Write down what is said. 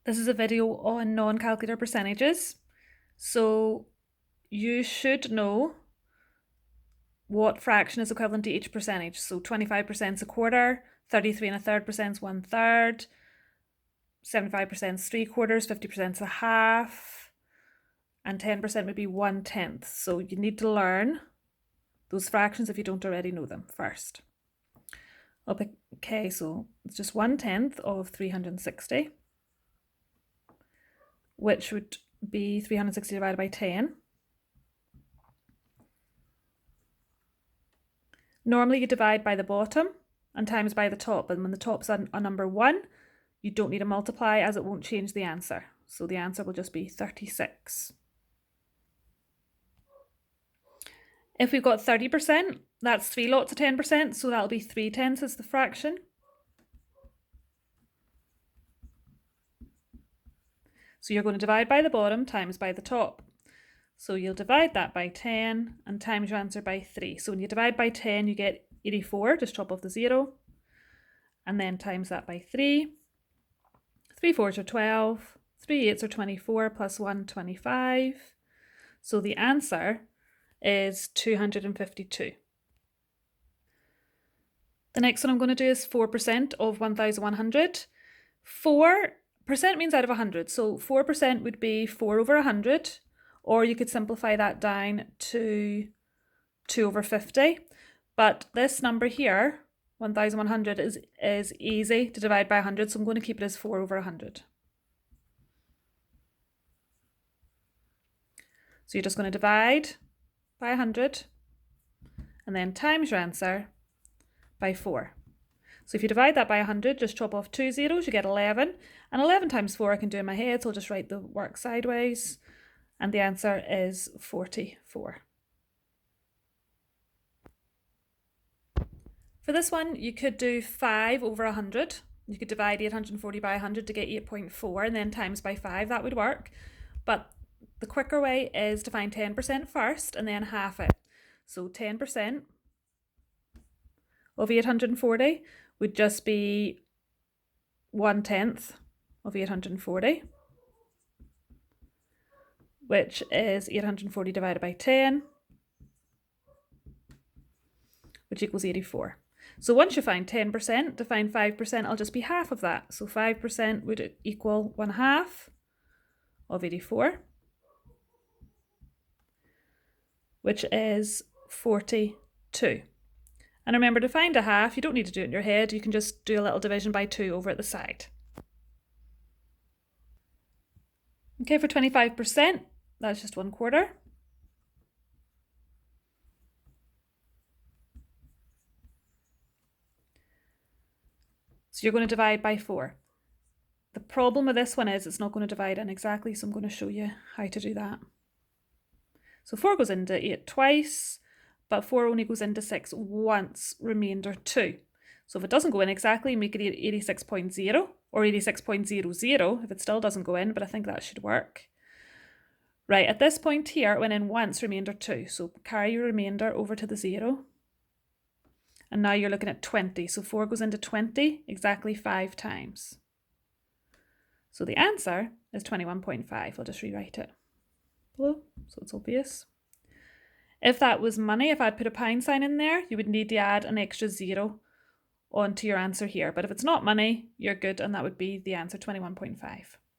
This is a video on non-calculator percentages. So you should know what fraction is equivalent to each percentage. So 25% is a quarter, 33 1/3% is 1/3, 75% is 3/4, 50% is a half, and 10% would be 1/10. So you need to learn those fractions if you don't already know them first. Okay, so it's just 1/10 of 360, which would be 360 divided by 10. Normally you divide by the bottom and times by the top, and when the top's a number 1, you don't need to multiply as it won't change the answer. So the answer will just be 36. If we've got 30%, that's 3 lots of 10%, so that'll be 3/10 as the fraction. So you're going to divide by the bottom times by the top. So you'll divide that by 10 and times your answer by 3. So when you divide by 10, you get 84, just chop off the 0, and then times that by 3. 3 4s are 12, 3 8s are 24, plus 1, 25. So the answer is 252. The next one I'm going to do is 4% of 1,100. 4% means out of 100, so 4% would be 4 over 100, or you could simplify that down to 2 over 50. But this number here, 1,100, is easy to divide by 100, so I'm going to keep it as 4 over 100. So you're just going to divide by 100 and then times your answer by 4. So if you divide that by 100, just chop off 2 zeros, you get 11. And 11 times 4 I can do in my head, so I'll just write the work sideways. And the answer is 44. For this one, you could do 5 over 100. You could divide 840 by 100 to get 8.4 and then times by 5. That would work. But the quicker way is to find 10% first and then half it. So 10% of 840 would just be 1/10 of 840, which is 840 divided by 10, which equals 84. So once you find 10%, to find 5%, I'll just be half of that. So 5% would equal 1/2 of 84, which is 42. And remember, to find a half, you don't need to do it in your head. You can just do a little division by 2 over at the side. Okay, for 25%, that's just 1/4. So you're going to divide by 4. The problem with this one is it's not going to divide in exactly, so I'm going to show you how to do that. So 4 goes into 8 twice, but 4 only goes into 6 once, remainder 2. So if it doesn't go in exactly, make it 86.0 or 86.00 if it still doesn't go in, but I think that should work. Right, at this point here, it went in once, remainder 2. So carry your remainder over to the 0. And now you're looking at 20. So 4 goes into 20 exactly 5 times. So the answer is 21.5. I'll just rewrite it below so it's obvious. If that was money, if I'd put a pound sign in there, you would need to add an extra 0 onto your answer here. But if it's not money, you're good, and that would be the answer, 21.5.